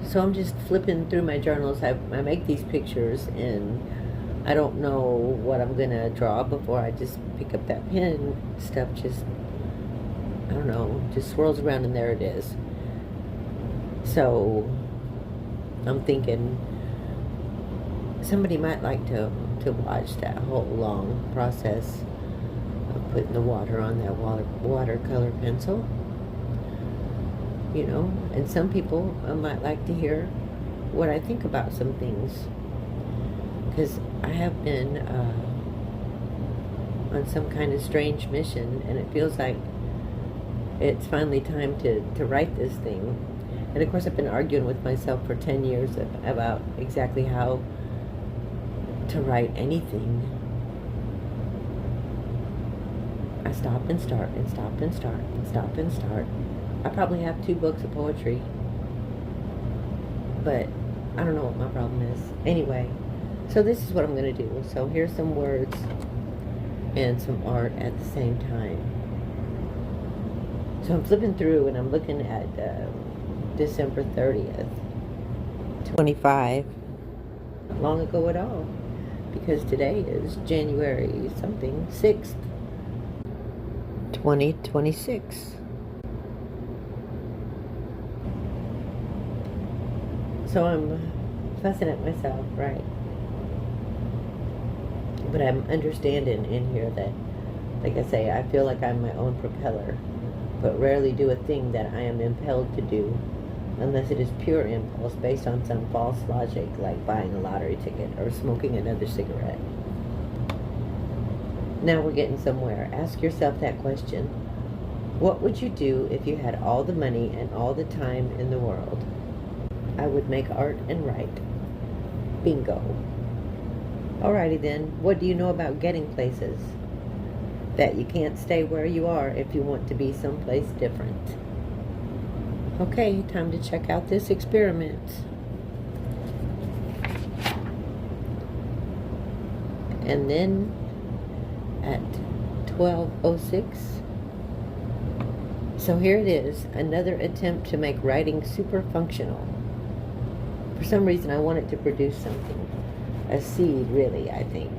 So I'm just flipping through my journals. I make these pictures, and I don't know what I'm gonna draw before I just pick up that pen. Stuff just, I don't know, just swirls around, and there it is. So I'm thinking somebody might like to watch that whole long process of putting the water on that watercolor pencil. And some people might like to hear what I think about some things, because I have been on some kind of strange mission, and it feels like it's finally time to write this thing. And of course, I've been arguing with myself for 10 years about exactly how to write anything. I stop and start and stop and start and stop and start. I probably have 2 books of poetry, but I don't know what my problem is. Anyway, so this is what I'm going to do. So here's some words and some art at the same time. So I'm flipping through, and I'm looking at December 30th, 25. Not long ago at all, because today is January something 6th, 2026. So I'm fussing at myself, right? But I'm understanding in here that, like I say, I feel like I'm my own propeller, but rarely do a thing that I am impelled to do, unless it is pure impulse based on some false logic, like buying a lottery ticket or smoking another cigarette. Now we're getting somewhere. Ask yourself that question. What would you do if you had all the money and all the time in the world? I would make art and write. Bingo. Alrighty then, what do you know about getting places? That you can't stay where you are if you want to be someplace different. Okay, time to check out this experiment. And then at 12:06, so here it is, another attempt to make writing super functional. For some reason, I want it to produce something. A seed, really, I think.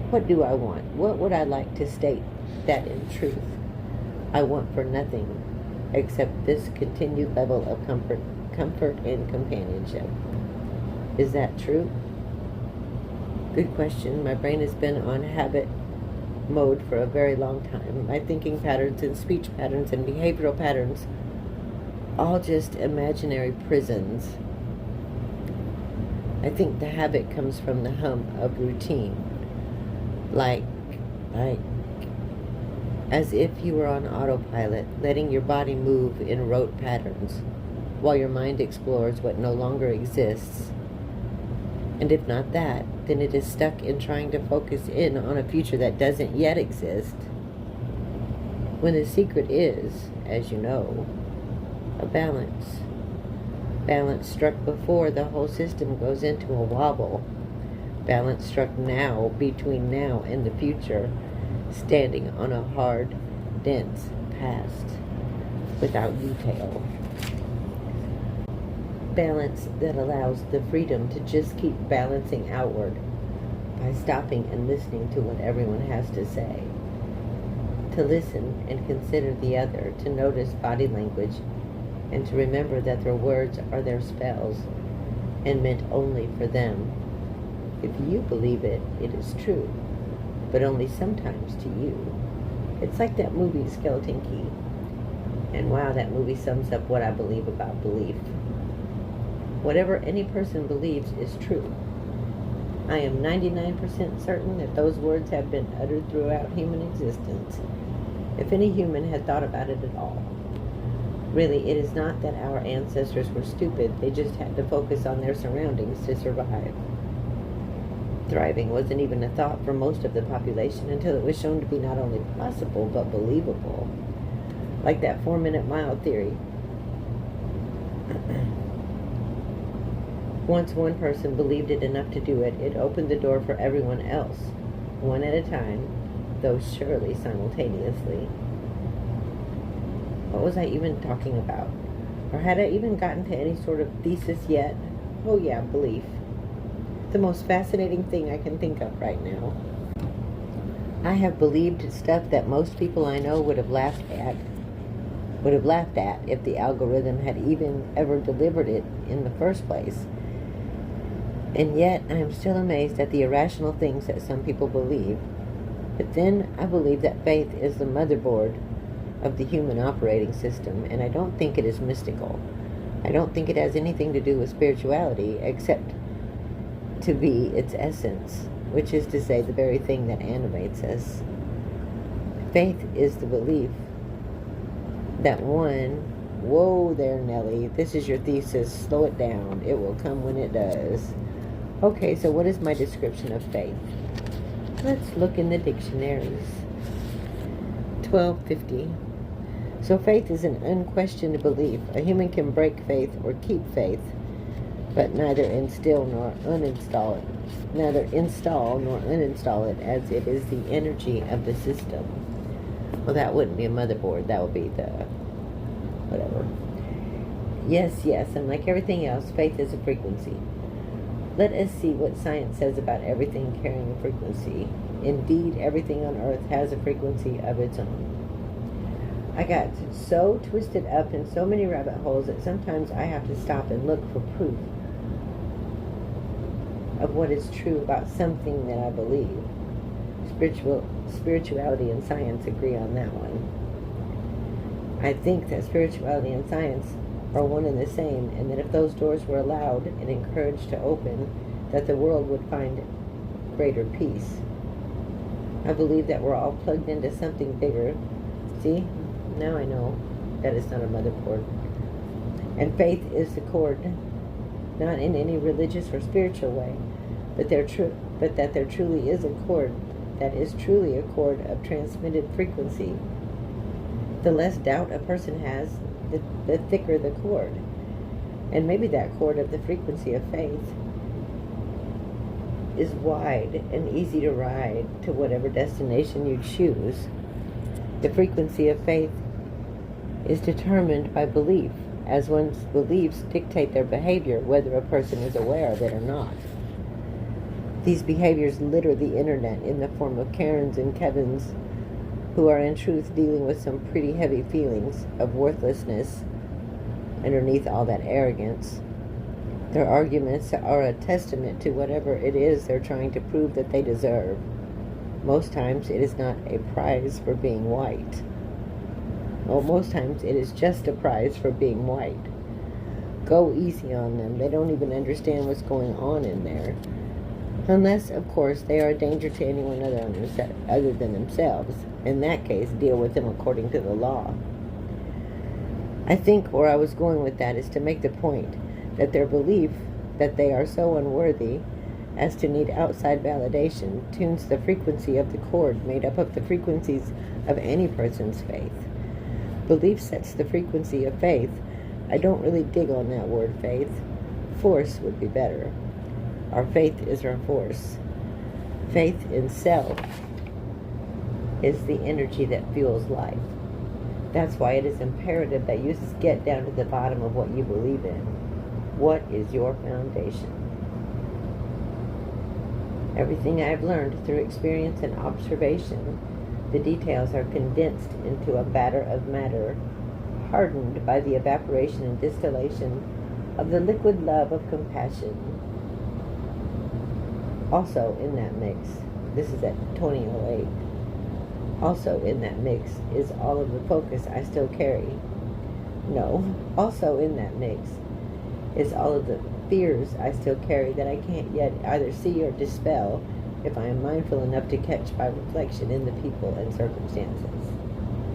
What do I want? What would I like to state that in truth I want for nothing except this continued level of comfort and companionship? Is that true? Good question. My brain has been on habit mode for a very long time. My thinking patterns and speech patterns and behavioral patterns, all just imaginary prisons. I think the habit comes from the hum of routine. Like, as if you were on autopilot, letting your body move in rote patterns, while your mind explores what no longer exists. And if not that, then it is stuck in trying to focus in on a future that doesn't yet exist. When the secret is, as you know, a balance. Balance struck before the whole system goes into a wobble. Balance struck now, between now and the future, standing on a hard, dense past, without detail. Balance that allows the freedom to just keep balancing outward by stopping and listening to what everyone has to say. To listen and consider the other, to notice body language, and to remember that their words are their spells and meant only for them. If you believe it, it is true, but only sometimes to you. It's like that movie Skeleton Key. And wow, that movie sums up what I believe about belief. Whatever any person believes is true. I am 99% certain that those words have been uttered throughout human existence, if any human had thought about it at all. Really, it is not that our ancestors were stupid, they just had to focus on their surroundings to survive. Thriving wasn't even a thought for most of the population until it was shown to be not only possible, but believable. Like that 4-minute mile theory. Once one person believed it enough to do it, it opened the door for everyone else, one at a time, though surely simultaneously. What was I even talking about? Or had I even gotten to any sort of thesis yet? Oh yeah, belief. The most fascinating thing I can think of right now. I have believed stuff that most people I know would have laughed at if the algorithm had even ever delivered it in the first place. And yet I am still amazed at the irrational things that some people believe. But then I believe that faith is the motherboard of the human operating system, and I don't think it is mystical. I don't think it has anything to do with spirituality except to be its essence, which is to say the very thing that animates us. Faith is the belief that whoa there, Nellie, this is your thesis, slow it down, it will come when it does. Okay, so what is my description of faith? Let's look in the dictionaries. 1250. So faith is an unquestioned belief. A human can break faith or keep faith, but neither install nor uninstall it, as it is the energy of the system. Well, that wouldn't be a motherboard. That would be the whatever. Yes, and like everything else, faith is a frequency. Let us see what science says about everything carrying a frequency. Indeed, everything on earth has a frequency of its own. I got so twisted up in so many rabbit holes that sometimes I have to stop and look for proof of what is true about something that I believe. Spirituality and science agree on that one. I think that spirituality and science are one and the same, and that if those doors were allowed and encouraged to open, that the world would find greater peace. I believe that we're all plugged into something bigger. See? Now I know that it's not a motherboard. And faith is the cord, not in any religious or spiritual way, but that there truly is a cord that is truly a cord of transmitted frequency. The less doubt a person has, the thicker the cord. And maybe that cord of the frequency of faith is wide and easy to ride to whatever destination you choose. The frequency of faith is determined by belief, as one's beliefs dictate their behavior, whether a person is aware of it or not. These behaviors litter the internet in the form of Karens and Kevins, who are in truth dealing with some pretty heavy feelings of worthlessness underneath all that arrogance. Their arguments are a testament to whatever it is they're trying to prove that they deserve. Most times it is not a prize for being white. Well, most times it is just a prize for being white. Go easy on them. They don't even understand what's going on in there. Unless, of course, they are a danger to anyone other than themselves. In that case, deal with them according to the law. I think where I was going with that is to make the point that their belief that they are so unworthy as to need outside validation tunes the frequency of the cord made up of the frequencies of any person's faith. Belief sets the frequency of faith. I don't really dig on that word faith. Force would be better. Our faith is our force. Faith in self is the energy that fuels life. That's why it is imperative that you get down to the bottom of what you believe in. What is your foundation? Everything I've learned through experience and observation, the details are condensed into a batter of matter, hardened by the evaporation and distillation of the liquid love of compassion. Also in that mix, this is at 2008, also in that mix is all of the focus I still carry. No, also in that mix is all of the fears I still carry that I can't yet either see or dispel if I am mindful enough to catch by reflection in the people and circumstances.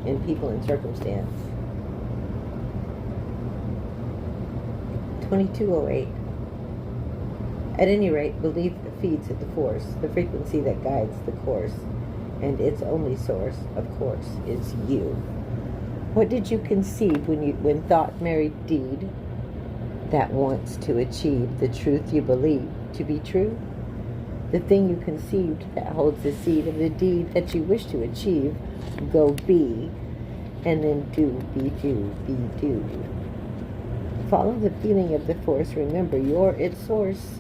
In people and circumstance. 2208. At any rate, belief feeds the force, the frequency that guides the course, and its only source, of course, is you. What did you conceive when thought married deed? That wants to achieve the truth you believe to be true? The thing you conceived that holds the seed of the deed that you wish to achieve, go be, and then do, be, do, be, do. Follow the feeling of the force. Remember, you're its source.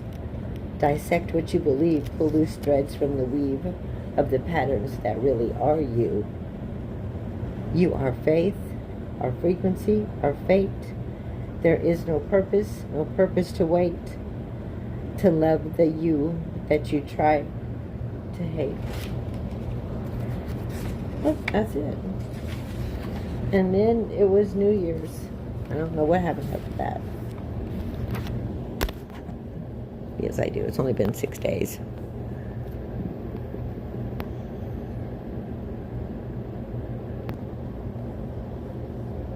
Dissect what you believe. Pull loose threads from the weave of the patterns that really are you. You are faith, our frequency, our fate. There is no purpose to wait, to love the you that you try to hate. Well, that's it. And then it was New Year's. I don't know what happened after that. Yes, I do. It's only been 6 days.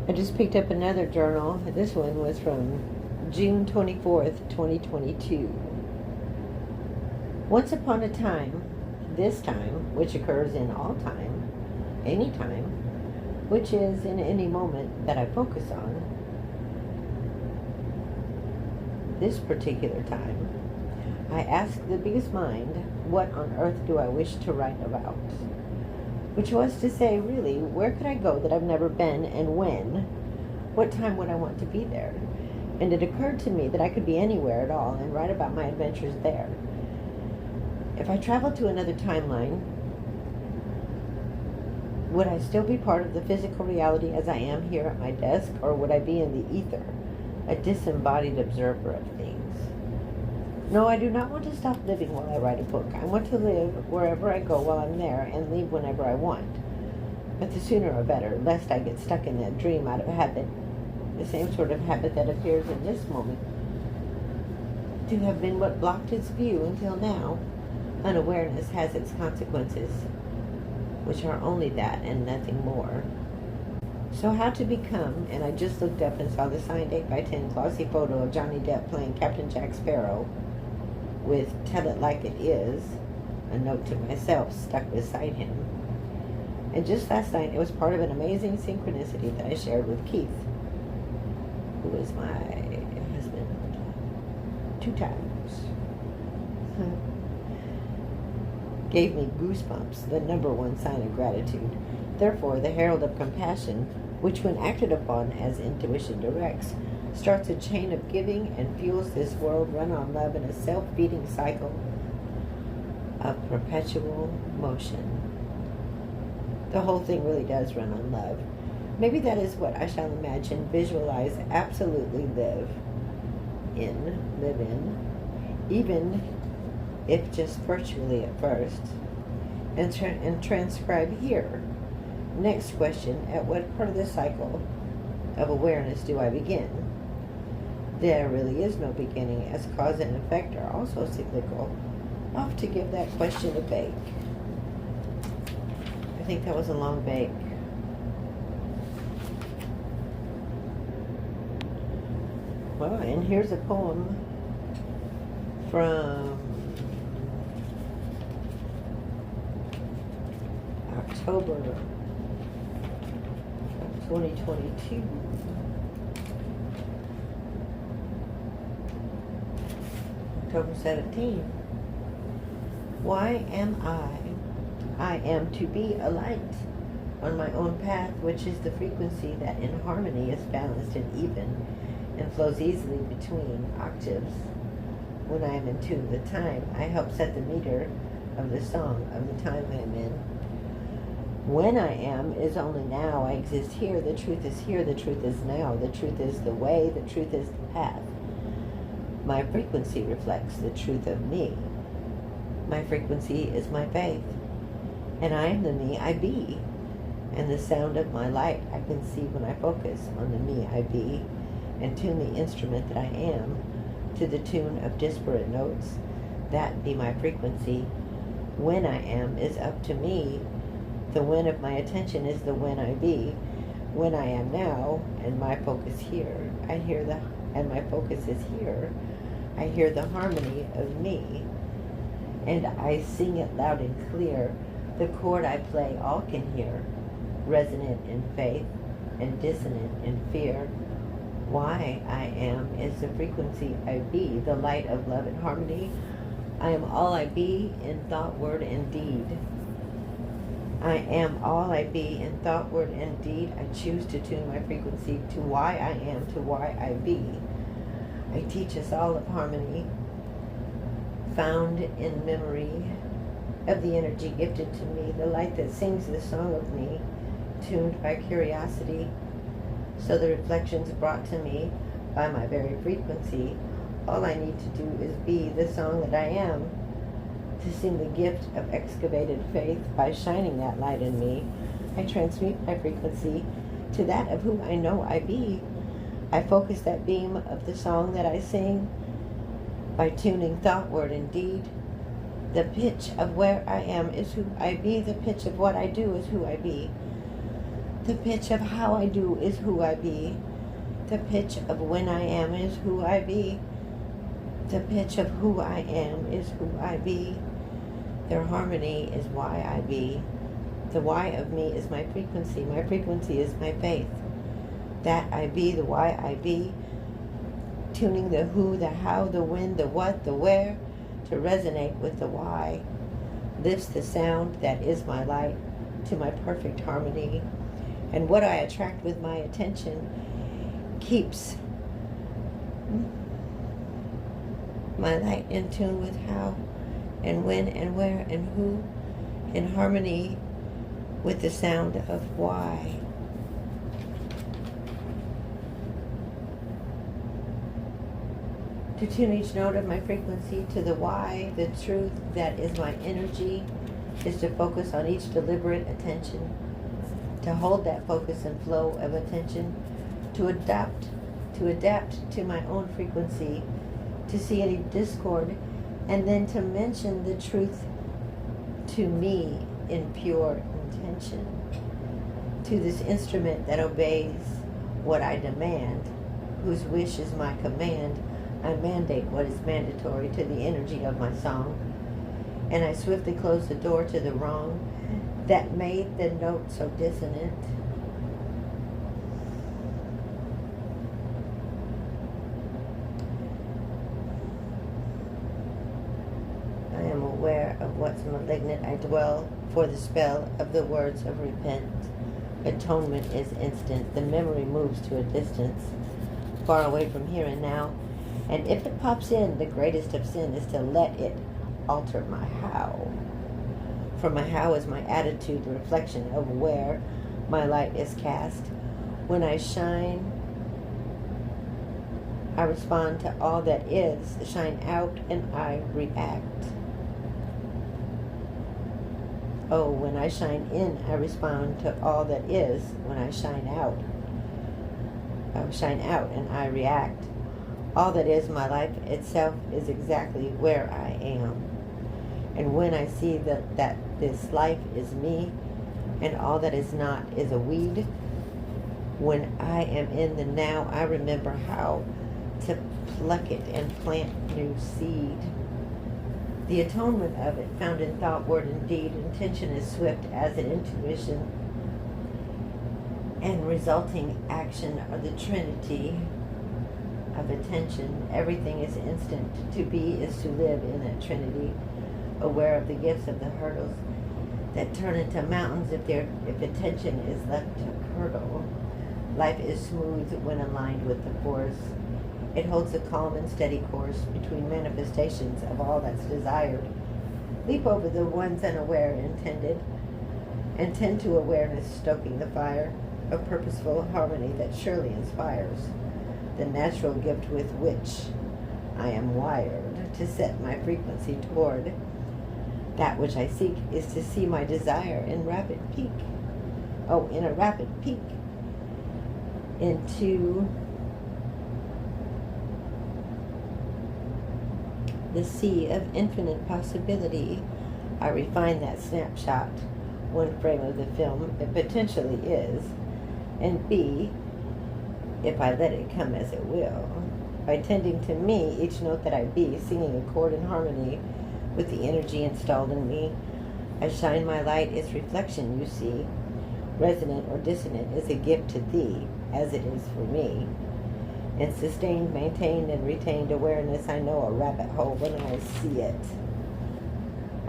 I just picked up another journal. This one was from June 24th, 2022. Once upon a time, this time, which occurs in all time, any time, which is in any moment that I focus on, this particular time, I asked the biggest mind, what on earth do I wish to write about? Which was to say, really, where could I go that I've never been, and when? What time would I want to be there? And it occurred to me that I could be anywhere at all and write about my adventures there. If I traveled to another timeline, would I still be part of the physical reality as I am here at my desk, or would I be in the ether, a disembodied observer of things? No, I do not want to stop living while I write a book. I want to live wherever I go while I'm there and leave whenever I want. But the sooner the better, lest I get stuck in that dream out of habit, the same sort of habit that appears in this moment to have been what blocked its view until now. Unawareness has its consequences, which are only that and nothing more. So how to become, and I just looked up and saw the signed 8x10 glossy photo of Johnny Depp playing Captain Jack Sparrow with "Tell It Like It Is," a note to myself stuck beside him. And just last night, it was part of an amazing synchronicity that I shared with Keith, who is my husband 2 times. Gave me goosebumps, the #1 sign of gratitude. Therefore, the herald of compassion, which when acted upon as intuition directs, starts a chain of giving and fuels this world run on love in a self-feeding cycle of perpetual motion. The whole thing really does run on love. Maybe that is what I shall imagine, visualize, absolutely live in, even if just virtually at first, and transcribe here. Next question, at what part of the cycle of awareness do I begin? There really is no beginning, as cause and effect are also cyclical. Off to give that question a bake. I think that was a long bake. Well, and here's a poem from October 2022. October 17. Why am I? I am to be a light on my own path, which is the frequency that in harmony is balanced and even and flows easily between octaves. When I am in tune with the time, I help set the meter of the song of the time I am in. When I am is only now. I exist here. The truth is here. The truth is now. The truth is the way. The truth is the path. My frequency reflects the truth of me. My frequency is my faith. And I am the me I be. And the sound of my light I can see when I focus on the me I be and tune the instrument that I am to the tune of disparate notes. That be my frequency. When I am is up to me. The when of my attention is the when I be. When I am now, and my focus here, and my focus is here, I hear the harmony of me. And I sing it loud and clear. The chord I play all can hear, resonant in faith and dissonant in fear. Why I am is the frequency I be, the light of love and harmony. I am all I be in thought, word, and deed. I am all I be in thought, word, and deed. I choose to tune my frequency to why I am, to why I be. I teach us all of harmony, found in memory of the energy gifted to me, the light that sings the song of me, tuned by curiosity, so the reflections brought to me by my very frequency. All I need to do is be the song that I am, to sing the gift of excavated faith by shining that light in me. I transmute my frequency to that of who I know I be. I focus that beam of the song that I sing by tuning thought, word, and deed. The pitch of where I am is who I be. The pitch of what I do is who I be. The pitch of how I do is who I be. The pitch of when I am is who I be. The pitch of who I am is who I be. Their harmony is why I be. The why of me is my frequency. My frequency is my faith. That I be, the why I be. Tuning the who, the how, the when, the what, the where, to resonate with the why. Lifts the sound that is my light to my perfect harmony. And what I attract with my attention keeps my light in tune with how and when and where and who, in harmony with the sound of why. To tune each note of my frequency to the why, the truth that is my energy, is to focus on each deliberate attention, to hold that focus and flow of attention, to adapt to my own frequency, to see any discord, and then to mention the truth to me in pure intention. To this instrument that obeys what I demand, whose wish is my command, I mandate what is mandatory to the energy of my song, and I swiftly close the door to the wrong that made the note so dissonant. I am aware of what's malignant. I dwell for the spell of the words of repent. Atonement is instant. The memory moves to a distance, far away from here and now. And if it pops in, the greatest of sin is to let it alter my how. For my how is my attitude, the reflection of where my light is cast. When I shine, I respond to all that is. Shine out and I react. Oh, when I shine in, I respond to all that is. When I shine out and I react. All that is my life itself is exactly where I am. And when I see that this life is me and all that is not is a weed, when I am in the now, I remember how to pluck it and plant new seed. The atonement of it, found in thought, word, and deed. Intention is swift as an intuition, and resulting action are the trinity of attention. Everything is instant. To be is to live in that trinity, aware of the gifts of the hurdles that turn into mountains if attention is left to curdle. Life is smooth when aligned with the force. It holds a calm and steady course between manifestations of all that's desired. Leap over the ones unaware intended, and tend to awareness, stoking the fire of purposeful harmony that surely inspires the natural gift with which I am wired to set my frequency toward. That which I seek is to see my desire in rapid peak. Oh, in a rapid peak into the sea of infinite possibility. I refine that snapshot, one frame of the film it potentially is, and B, if I let it come as it will, by tending to me each note that I be, singing a chord in harmony with the energy installed in me. I shine my light, its reflection, you see, resonant or dissonant, is a gift to thee, as it is for me. In sustained, maintained, and retained awareness, I know a rabbit hole when I see it.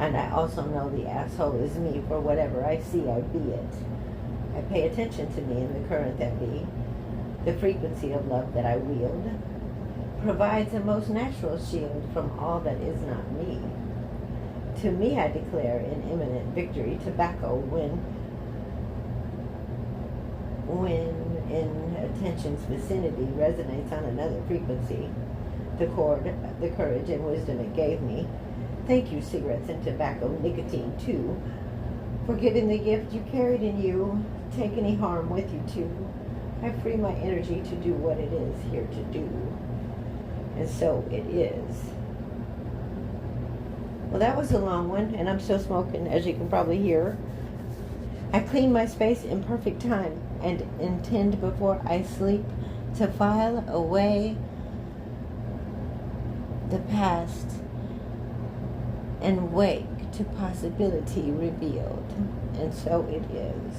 And I also know the asshole is me. For whatever I see, I be it. I pay attention to me and the current that be. The frequency of love that I wield provides a most natural shield from all that is not me. To me I declare in imminent victory tobacco when in attention's vicinity resonates on another frequency. The chord, the courage and wisdom it gave me. Thank you, cigarettes and tobacco, nicotine too, for giving the gift you carried in you. Take any harm with you too. I free my energy to do what it is here to do. And so it is. Well, that was a long one, and I'm still smoking, as you can probably hear. I clean my space in perfect time and intend before I sleep to file away the past and wake to possibility revealed. And so it is.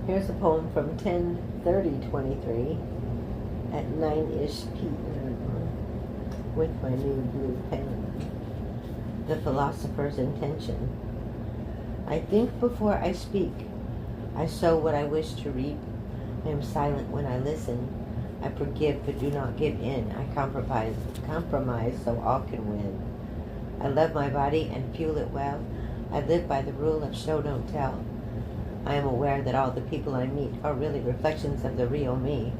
Here's a poem from 10/30/23 at 9-ish p.m. with my new blue pen. The philosopher's intention. I think before I speak. I sow what I wish to reap. I am silent when I listen. I forgive but do not give in. I compromise so all can win. I love my body and fuel it well. I live by the rule of show don't tell. I am aware that all the people I meet are really reflections of the real me.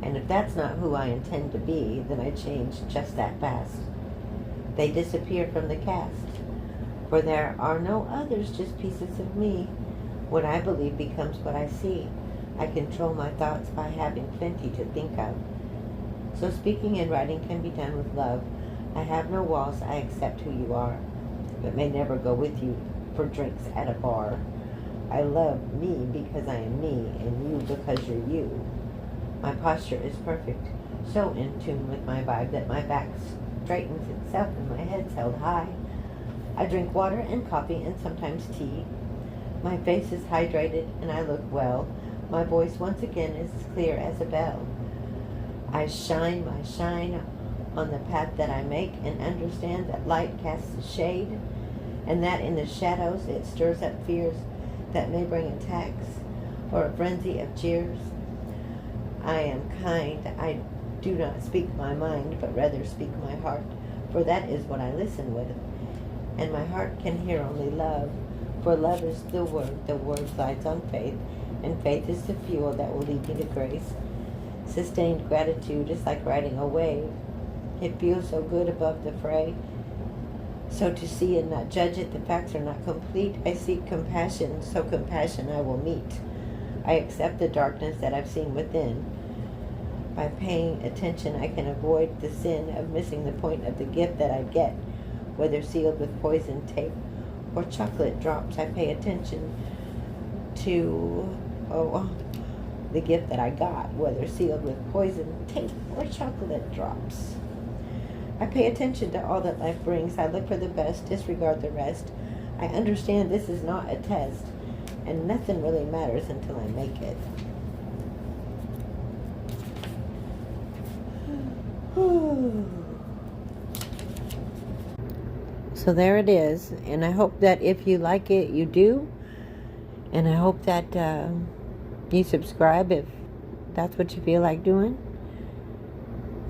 And if that's not who I intend to be, then I change just that fast. They disappear from the cast. For there are no others, just pieces of me. What I believe becomes what I see. I control my thoughts by having plenty to think of. So speaking and writing can be done with love. I have no walls, I accept who you are, but may never go with you for drinks at a bar. I love me because I am me, and you because you're you. My posture is perfect, so in tune with my vibe that my back straightens itself and my head's held high. I drink water and coffee and sometimes tea. My face is hydrated and I look well. My voice once again is clear as a bell. I shine my shine on the path that I make and understand that light casts a shade, and that in the shadows it stirs up fears that may bring attacks or a frenzy of jeers. I am kind. I do not speak my mind, but rather speak my heart, for that is what I listen with. And my heart can hear only love, for love is the word glides on faith, and faith is the fuel that will lead me to grace. Sustained gratitude is like riding a wave. It feels so good above the fray. So to see and not judge it, the facts are not complete. I seek compassion, so compassion I will meet. I accept the darkness that I've seen within. By paying attention, I can avoid the sin of missing the point of the gift that I get, whether sealed with poison tape or chocolate drops. I pay attention to the gift that I got, whether sealed with poison tape or chocolate drops. I pay attention to all that life brings. I look for the best, disregard the rest. I understand this is not a test, and nothing really matters until I make it. So there it is, and I hope that if you like it, you do, and I hope that you subscribe if that's what you feel like doing.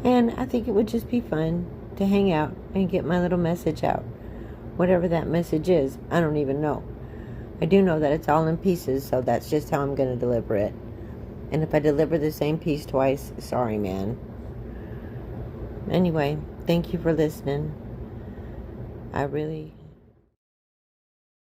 And I think it would just be fun to hang out and get my little message out. Whatever that message is, I don't even know. I do know that it's all in pieces, so that's just how I'm going to deliver it. And if I deliver the same piece twice, sorry, man. Anyway, thank you for listening. I really